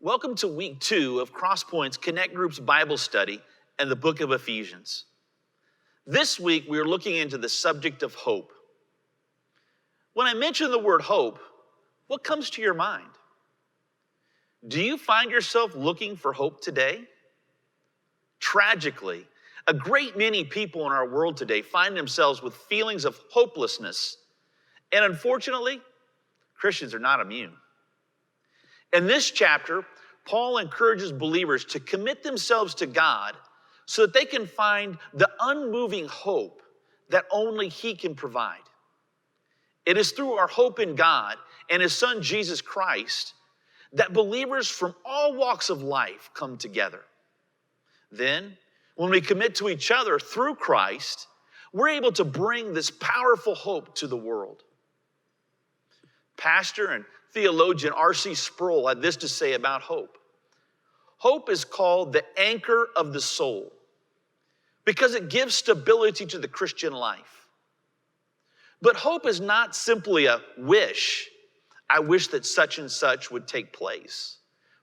Welcome to week 2 of Crosspoint's Connect Group's Bible study and the book of Ephesians. This week, we are looking into the subject of hope. When I mention the word hope, what comes to your mind? Do you find yourself looking for hope today? Tragically, a great many people in our world today find themselves with feelings of hopelessness. And unfortunately, Christians are not immune. In this chapter, Paul encourages believers to commit themselves to God so that they can find the unmoving hope that only He can provide. It is through our hope in God and His Son, Jesus Christ, that believers from all walks of life come together. Then, when we commit to each other through Christ, we're able to bring this powerful hope to the world. Pastor and theologian R.C. Sproul had this to say about hope. Hope is called the anchor of the soul because it gives stability to the Christian life. But hope is not simply a wish. I wish that such and such would take place.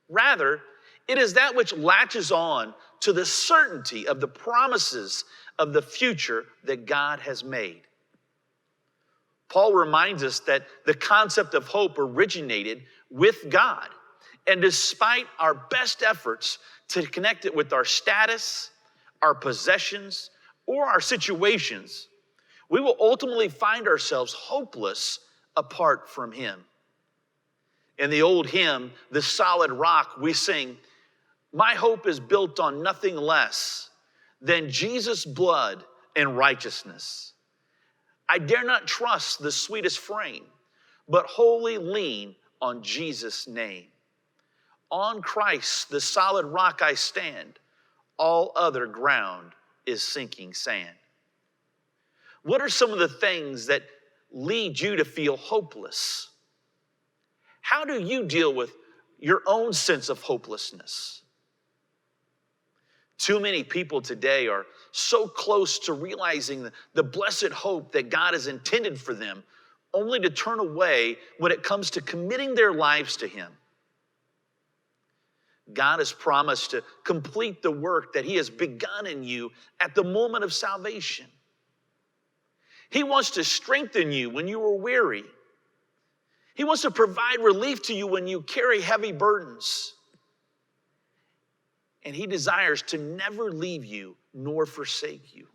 Rather, it is that which latches on to the certainty of the promises of the future that God has made. Paul reminds us that the concept of hope originated with God. And despite our best efforts to connect it with our status, our possessions, or our situations, we will ultimately find ourselves hopeless apart from Him. In the old hymn, "The Solid Rock," we sing, "My hope is built on nothing less than Jesus' blood and righteousness. I dare not trust the sweetest frame, but wholly lean on Jesus' name. On Christ, the solid rock I stand. All other ground is sinking sand." What are some of the things that lead you to feel hopeless? How do you deal with your own sense of hopelessness? Too many people today are so close to realizing the blessed hope that God has intended for them, only to turn away when it comes to committing their lives to Him. God has promised to complete the work that He has begun in you at the moment of salvation. He wants to strengthen you when you are weary. He wants to provide relief to you when you carry heavy burdens. And He desires to never leave you nor forsake you.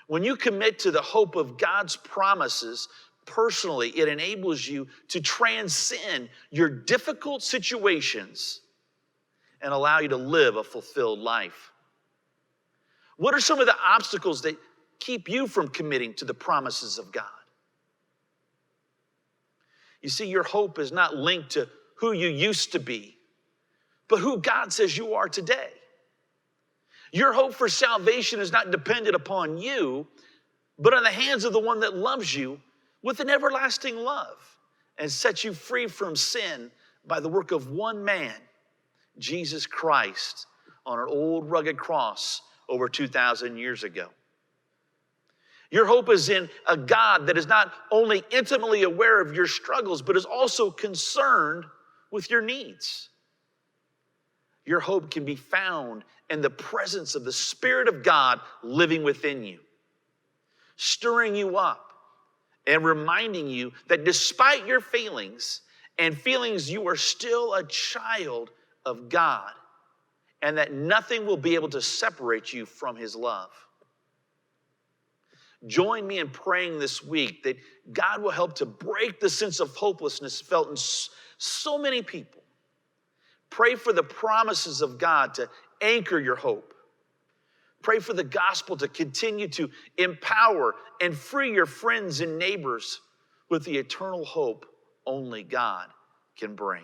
When you commit to the hope of God's promises personally, it enables you to transcend your difficult situations and allow you to live a fulfilled life. What are some of the obstacles that keep you from committing to the promises of God? You see, your hope is not linked to who you used to be, but who God says you are today. Your hope for salvation is not dependent upon you, but on the hands of the one that loves you with an everlasting love and sets you free from sin by the work of one man, Jesus Christ, on an old rugged cross over 2,000 years ago. Your hope is in a God that is not only intimately aware of your struggles, but is also concerned with your needs. Your hope can be found in the presence of the Spirit of God living within you, stirring you up and reminding you that despite your failings and feelings, you are still a child of God and that nothing will be able to separate you from His love. Join me in praying this week that God will help to break the sense of hopelessness felt in so many people. Pray for the promises of God to anchor your hope. Pray for the gospel to continue to empower and free your friends and neighbors with the eternal hope only God can bring.